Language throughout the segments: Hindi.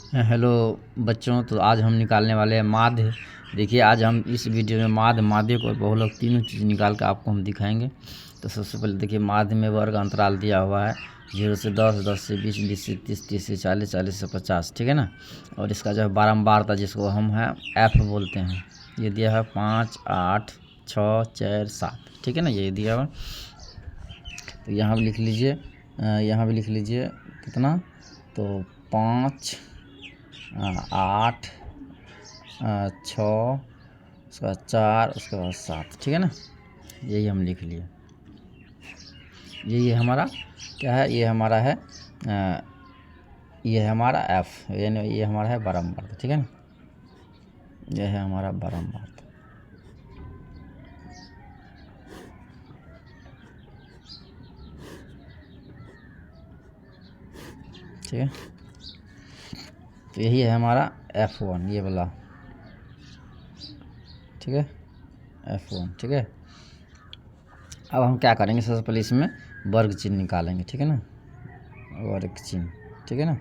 हेलो बच्चों, तो आज हम निकालने वाले हैं माध्य। देखिए, आज हम इस वीडियो में माध्यक और बहुलक तीनों चीज़ निकाल कर आपको हम दिखाएंगे। तो सबसे पहले देखिए, माध्य में वर्ग अंतराल दिया हुआ है 0 से 10, 10 से 20, 20 से 30, 30 से 40, 40 से 50, ठीक है ना। और इसका जो है बारंबारता, जिसको हम है एफ बोलते हैं, ये दिया है 5, 8, 6, 4, 7, ठीक है ना, ये दिया हुआ। तो यहाँ भी लिख लीजिए, यहाँ भी लिख लीजिए कितना, तो 5, 8, 6, उसके बाद 4, उसके बाद 7, ठीक है ना। यही हम लिख लिए। ये हमारा क्या है, ये हमारा है ये है हमारा एफ, यानी ये हमारा है बारंबार, ठीक है ना। ये है हमारा बारंबार, ठीक है। तो यही है हमारा F1, ये वाला, ठीक है, F1, ठीक है। अब हम क्या करेंगे, सबसे पहले इसमें वर्ग चिन्ह निकालेंगे, ठीक है ना, वर्ग चिन्ह, ठीक है ना।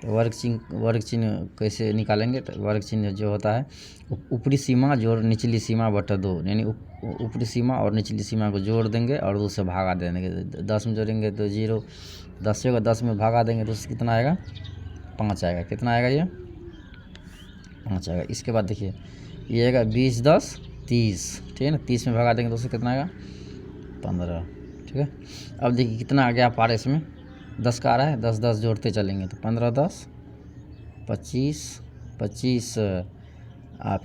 तो वर्ग चिन्ह कैसे निकालेंगे, तो वर्ग चिन्ह जो होता है ऊपरी सीमा जोड़ निचली सीमा बटा 2, यानी ऊपरी सीमा और निचली सीमा को जोड़ देंगे और 2 से भागा देंगे। 10 में जोड़ेंगे तो 0, 10 होगा, 10 में भागा देंगे तो उससे कितना आएगा, 5 आएगा। कितना आएगा, ये 5 आएगा। इसके बाद देखिए, ये आएगा 20, 10, 30, ठीक है ना। 30 में भगा देंगे तो उससे कितना आएगा, 15, ठीक है। अब देखिए कितना आ गया पार, इसमें 10 का आ रहा है, 10, 10 जोड़ते चलेंगे तो 15, 10, 25, 25,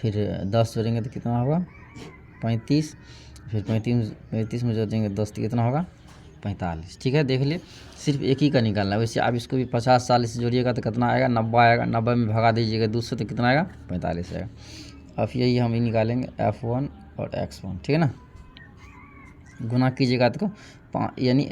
फिर 10 जोड़ेंगे तो कितना होगा, 35, फिर 35 में जोड़ेंगे 10 तो कितना होगा, 45, ठीक है। देख लिए, सिर्फ एक ही का निकालना है। वैसे आप इसको भी 50, 40 से जोड़िएगा तो कितना आएगा, 90 आएगा। 90 में भगा दीजिएगा 2 से तो कितना आएगा, 45 आएगा। अब यही हम ही निकालेंगे F1 और X1, ठीक है ना। गुना कीजिएगा तो यानी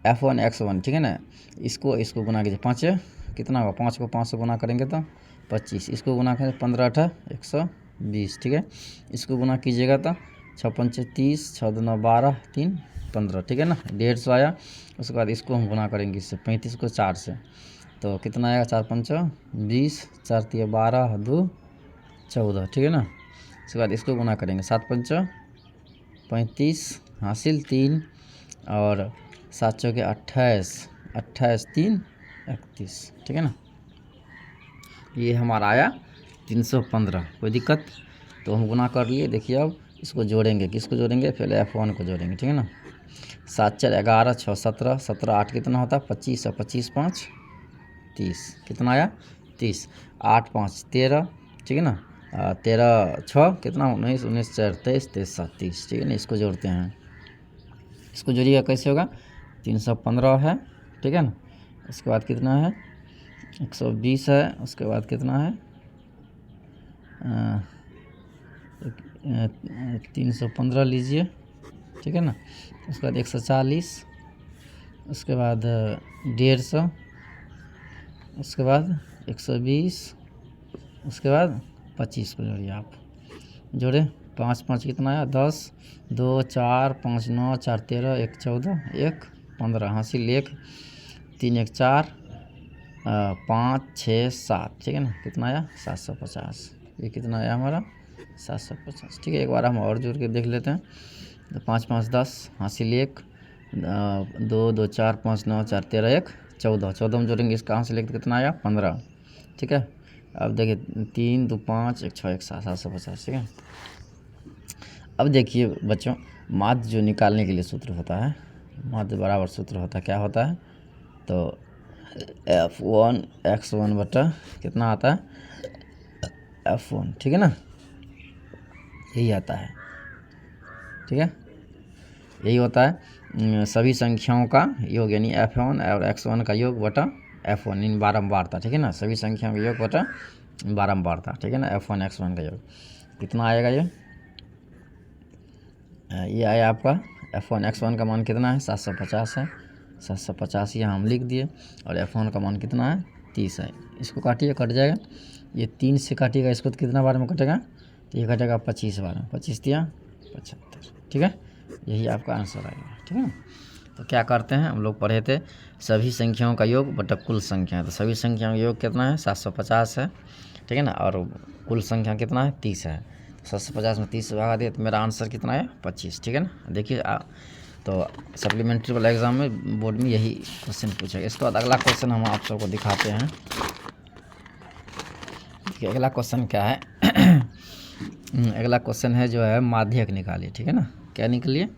F1 X1, ठीक है ना। इसको गुना कीजिए, 5 कितना होगा, 5 को 5 से गुना करेंगे तो 25, इसको गुना करें 15 8 120, ठीक है। इसको गुना कीजिएगा तो 6 5 30, 6 2 9 12, 3 15, ठीक है ना, 150 आया। उसके बाद इसको हम गुना करेंगे इससे 35 को 4 से, तो कितना आएगा, 4 5 20, 4 3 12, 2 14, ठीक है ना। उसके बाद इसको गुना करेंगे 7 5 35, हासिल 3, और 7 चौके 28, 28 3 31, ठीक है ना। ये हमारा आया 315। कोई दिक्कत, तो हम गुना कर लिए। देखिए अब इसको जोड़ेंगे, किसको जोड़ेंगे, पहले F1 को जोड़ेंगे, ठीक है ना। 7 4 11, 6 17, 17 8 कितना होता है, 25, और 25 5 30, कितना आया, 30, 8 5 13, ठीक है ना। 13 6 कितना, 19, 19 4 23, 23 7 30, ठीक है ना। इसको जोड़ते हैं, इसको जोड़िएगा कैसे होगा, 315 है, ठीक है ना। उसके बाद कितना है, 120 है। उसके बाद कितना है, 315 लीजिए, ठीक है ना। उसके बाद 140, उसके बाद 150, उसके बाद 120, उसके बाद 25 को जोड़िए आप, जोड़े 5 5 कितना आया, 10, 2 4 5 9 4 13, 1 14, 1 15, हासिल 1, 3 1 4, 5 6 7, ठीक है ना। कितना आया, 750। ये कितना आया हमारा, 750, ठीक है। एक बार हम और जोड़ के देख लेते हैं, तो 5 5 10, हासिल 1, 2 2 4 5 9 4 13, 1 14, 14 में जोड़ेंगे इसका हासिल 1 तो कितना आया, 15, ठीक है। अब देखिए 3 2 5 1 6 1 7, 750, ठीक है। अब देखिए बच्चों, माध्य जो निकालने के लिए सूत्र होता है, माध्य बराबर सूत्र होता है, क्या होता है, तो F1 X1 बटा कितना आता है, F1, ठीक है ना, यही आता है, ठीक है। यही होता है सभी संख्याओं का योग, यानी F1 और X1 का योग बटा F1, इन बारंबारता, ठीक है ना। सभी संख्याओं का योग बटा बारंबारता, ठीक है ना। F1 X1 का योग कितना आएगा, ये आया आपका F1 X1 का मान कितना है, 750 है। 750 यहाँ हम लिख दिए, और F1 का मान कितना है, 30 है। इसको काटिए, कट जाएगा, ये 3 से काटिएगा, इसको तो कितना बार में कटेगा, तो ये कटेगा 25 बार में, 25 दिया 75, ठीक है। यही आपका आंसर आएगा, ठीक है ना। तो क्या करते हैं, हम लोग पढ़े थे सभी संख्याओं का योग बटा कुल संख्या है। तो सभी संख्याओं का योग कितना है, 750 है, ठीक है ना। और कुल संख्या कितना है, 30 है। 750 में 30 से भगा दिए तो मेरा आंसर कितना है, 25, ठीक है ना। देखिए तो सप्लीमेंट्री वाला एग्ज़ाम में बोर्ड में यही क्वेश्चन पूछेगा। इसके बाद अगला क्वेश्चन हम आप सबको दिखाते हैं। देखिए अगला क्वेश्चन क्या है अगला क्वेश्चन है जो है माध्यक निकालिए, ठीक है ना। क्या निकालिए,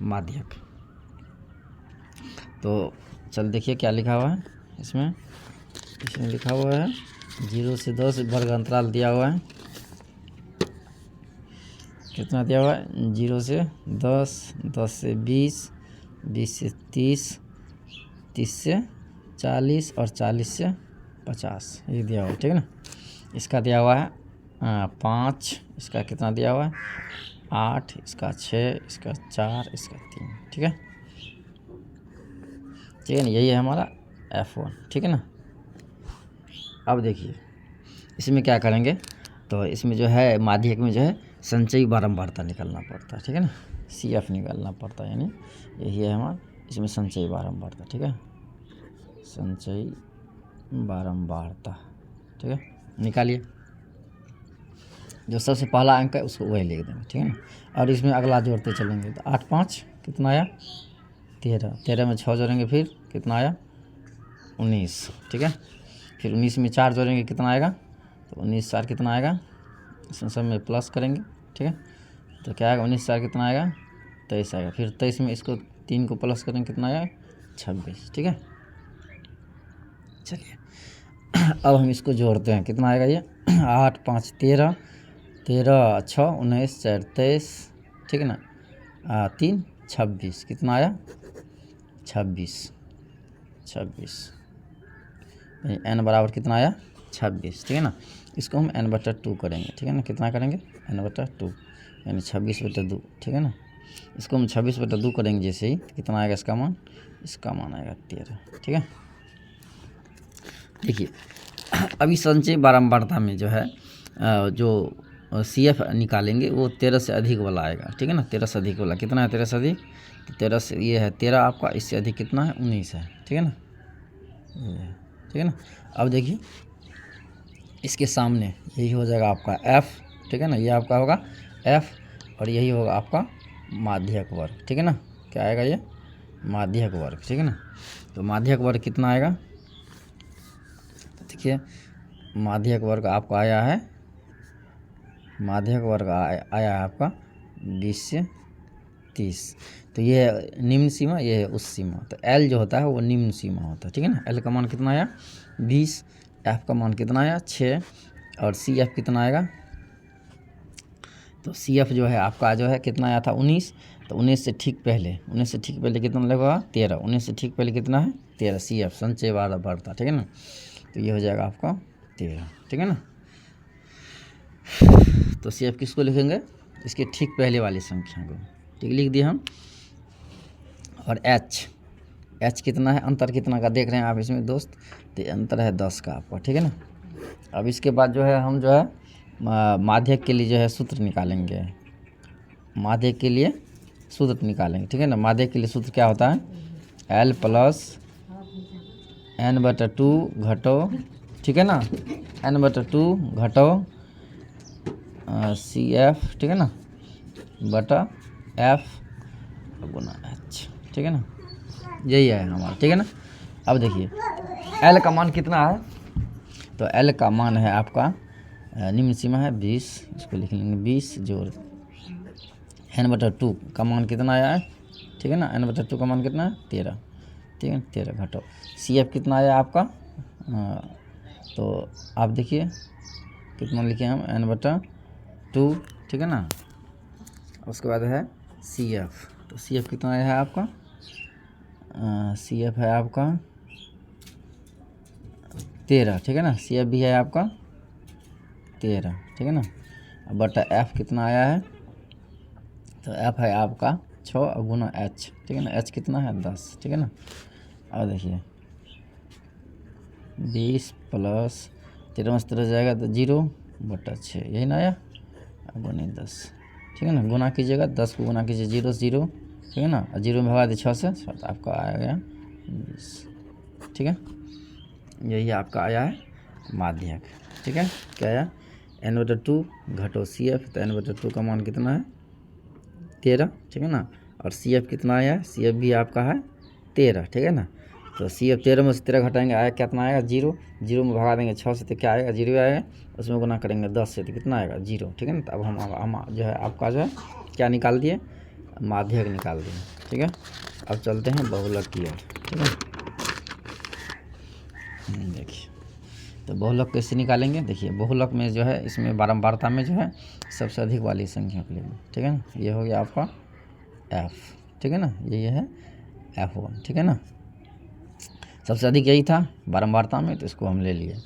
माध्यक। तो चल देखिए क्या लिखा हुआ है इसमें लिखा हुआ है 0 से 10 वर्ग अंतराल दिया हुआ है। कितना दिया हुआ है, 0 से 10, 10 से 20, 20 से 30, 30 से 40 और 40 से 50, ये दिया हुआ है, ठीक है ना। इसका दिया हुआ है 5, इसका कितना दिया हुआ है 8, इसका 6, इसका 4, इसका 3, ठीक है, ठीक है ना। यही है हमारा F1, ठीक है ना। अब देखिए इसमें क्या करेंगे, तो इसमें जो है माध्यक में जो है संचयी बारंबारता निकालना पड़ता है, ठीक है ना। CF निकालना पड़ता है, यानी यही है हमारा इसमें संचयी बारंबारता, ठीक है, संचयी बारंबारता, ठीक है। निकालिए, जो सबसे पहला अंक है उसको वही लिख देंगे, ठीक है ना। और इसमें अगला जोड़ते चलेंगे तो 8 5 कितना आया 13, 13 में 6 जोड़ेंगे फिर कितना आया 19, ठीक है। फिर 19 में 4 जोड़ेंगे कितना आएगा, तो 19 4 कितना आएगा, इसमें सब में प्लस करेंगे, ठीक है। तो क्या आएगा 19 4 कितना आएगा 23 आएगा। फिर 23 में इसको 3 को प्लस करेंगे कितना आएगा 26, ठीक है। चलिए अब हम इसको जोड़ते हैं, कितना आएगा ये 8 5 13, 13 6 19 4 23, ठीक है ना। 3 26 कितना आया 26, n बराबर कितना आया 26, ठीक है ना। इसको हम n/2 करेंगे, ठीक है ना। कितना करेंगे n/2 यानी 26/2, ठीक है ना। इसको हम 26/2 करेंगे जैसे ही, तो कितना आएगा इसका मान आएगा 13, ठीक है। देखिए अभी संचयी बारंबारता में जो है जो CF निकालेंगे वो 13 से अधिक वाला आएगा, ठीक है ना। 13 से अधिक वाला कितना है, 13 से अधिक, तो 13 से ये है 13 आपका, इससे अधिक कितना है 19 है, ठीक है ना, ठीक है ना। अब देखिए इसके सामने यही हो जाएगा आपका F, ठीक है ना। ये आपका होगा F और यही होगा आपका माध्यक वर्ग, ठीक है ना। क्या आएगा ये माध्यक वर्ग, ठीक है ना। तो माध्यक वर्ग कितना आएगा, देखिए माध्यक वर्ग आपका आया है, माध्यक वर्ग आया है आपका 20 से 30। तो ये है निम्न सीमा, ये है उस सीमा। तो L जो होता है वो निम्न सीमा होता है, ठीक है ना। L का मान कितना आया 20, F का मान कितना आया 6 और CF कितना आएगा, तो CF जो है आपका जो है कितना आया था 19। तो 19 से ठीक पहले कितना लगेगा 13, 19 से ठीक पहले कितना है 13, CF संचय बारंबारता, ठीक है ना। तो ये हो जाएगा आपका 13, ठीक है ना। तो CF किसको लिखेंगे, इसके ठीक पहले वाली संख्या को, ठीक लिख दिए हम। और H कितना है, अंतर कितना का देख रहे हैं आप इसमें दोस्त, तो अंतर है 10 का आपका, ठीक है ना। अब इसके बाद जो है हम जो है माध्यक के लिए जो है सूत्र निकालेंगे, माध्यक के लिए सूत्र निकालेंगे, ठीक है ना। माध्यक के लिए सूत्र क्या होता है, L + n/2 घटो, ठीक है ना, n/2 घटो CF, ठीक है ना, बटा F गुना H, ठीक है ना। यही है हमारा, ठीक है ना। अब देखिए L का मान कितना है, तो L का मान है आपका निम्न सीमा है 20, इसको लिख लेंगे 20 जोड़ n/2 का मान कितना आया है, ठीक है ना। n/2 का मान कितना है 13, ठीक है, 13 घटो CF कितना आया आपका, तो आप देखिए कितना लिखे हम n/2, ठीक है ना। उसके बाद है CF, तो CF कितना आया है आपका, CF है आपका 13, ठीक है ना। CF भी है आपका 13, ठीक है ना। बटा F कितना आया है, तो F है आपका 6 और गुना H, ठीक है ना। H कितना है 10, ठीक है ना। और देखिए 20 + 13 में 13 जाएगा तो 0/6, यही ना आया, अब गुना 10, ठीक है ना। गुना कीजिएगा 10 को गुना कीजिए 0 0 ठीक है ना, और 0 में भगा दे 6 से, तो आपका आएगा 20। ठीक है, यही आपका आया है माध्यक। ठीक है, क्या आया, n/2 घटो CF, तो n/2 का मान कितना है 13। ठीक है ना, और CF कितना आया है, CF भी आपका है 13। ठीक है ना, तो CF 13 में से 13 घटाएंगे, आया कितना आएगा 0। 0 में भगा देंगे 6 से, तो क्या आएगा 0 आएगा, उसमें गुना करेंगे 10 से, तो कितना आएगा 0। ठीक है ना, तो अब हम जो है आपका जो है क्या निकाल दिए, माध्यक निकाल दिए। ठीक है, अब चलते हैं बहुलक की ओर। ठीक है, देखिए तो बहुलक कैसे निकालेंगे, देखिए बहुलक में जो है इसमें बारंबारता में जो है सबसे अधिक वाली संख्या को लेंगे। ठीक है ना, ये हो गया आपका F। ठीक है ना, ये है F1। ठीक है ना, सबसे अधिक यही था बारंबारता में, तो इसको हम ले लिए।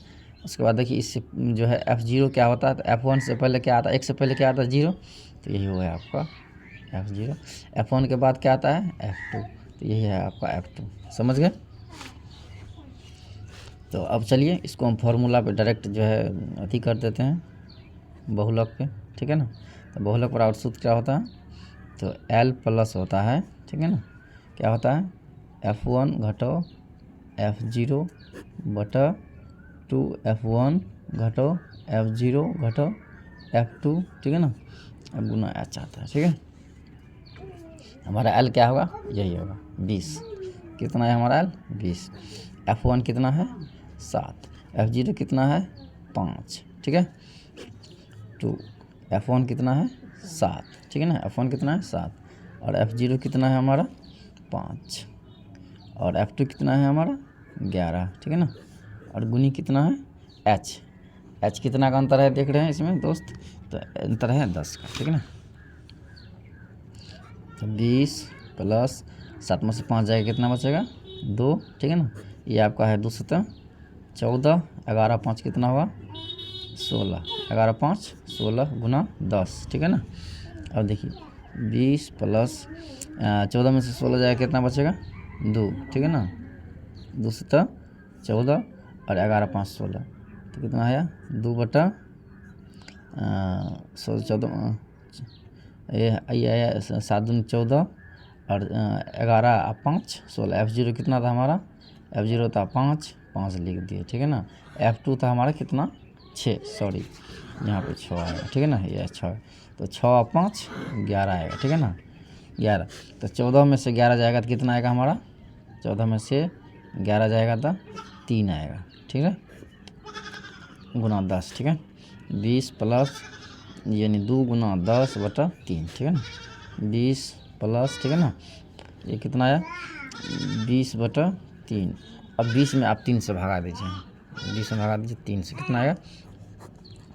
उसके बाद देखिए इससे जो है F0 क्या होता है, तो F1 से पहले क्या आता है, 1 से पहले क्या आता है 0, तो यही हो गया आपका F0। F1 के बाद क्या आता है F2, तो यही है आपका F2। समझ गए। तो अब चलिए इसको हम फार्मूला पे डायरेक्ट जो है अथी कर देते हैं बहुलक पे। ठीक है ना, तो बहुलक बराबर सूत्र क्या होता है, तो L प्लस होता है। ठीक है ना, क्या होता है F1 घटो F0 बटा 2 F1 घटो F0 घटो F2। ठीक है ना, अब गुना H आता है। ठीक है, हमारा L क्या होगा, यही होगा 20। कितना है हमारा L 20। F1 कितना है 7, F0 कितना है 5। ठीक है, 2 F1 कितना है 7। ठीक है ना, F1 कितना है 7, और F0 कितना है हमारा 5, और F2 कितना है हमारा 11। ठीक है ना, और गुनी कितना है H कितना का अंतर है देख रहे हैं इसमें दोस्त, तो अंतर है 10 का। ठीक है ना, तो 20 प्लस 7 में से 5 जाएगा, कितना बचेगा 2। ठीक है ना, ये आपका है 2 7 14, 11 5 कितना हुआ 16, 11 5 16 गुना 10। ठीक है ना, अब देखिए 20 प्लस 14 में से 16 जाएगा, कितना बचेगा 2। ठीक है ना, 2 7 14 और 11 5 16, तो कितना आया 2 बटा 16 14, ये आया 7 दूनी 14 और 11 5 16। F0 कितना था हमारा, F0 था 5 लिख दिए। ठीक है ना, F2 था हमारा कितना 6, सॉरी यहाँ पे 6 आएगा। ठीक है ना, ये 6, तो 6 और 5 11 आएगा। ठीक है ना, 11, तो 14 में से 11 जाएगा तो कितना आएगा हमारा, 14 में से 11 जाएगा तो 3 आएगा। ठीक है, गुना 10। ठीक है, 20 प्लस यानी 2 गुना 10 बटा 3। ठीक है ना, 20 प्लस, ठीक है ना, ये कितना आया 20 बटा 3। अब 20 में आप 3 से भगा दीजिए, 20 में भगा दीजिए 3 से, कितना आएगा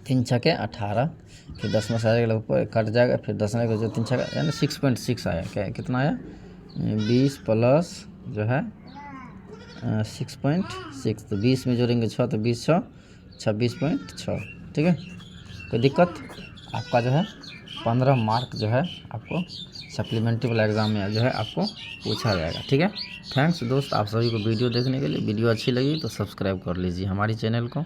3 छके 18, फिर 10 में से आएगा ऊपर कट जाएगा, फिर 10 में जो 3 छका यानी 6.6 आया। क्या कितना आया 20 प्लस जो है 6.6, तो 20 में जोड़ेंगे 6, तो 20 6 26.6। ठीक है, कोई दिक्कत, आपका जो है 15 मार्क जो है आपको सप्लीमेंट्री वाला एग्ज़ाम में जो है आपको पूछा जाएगा। ठीक है, थैंक्स दोस्त आप सभी को वीडियो देखने के लिए। वीडियो अच्छी लगी तो सब्सक्राइब कर लीजिए हमारी चैनल को।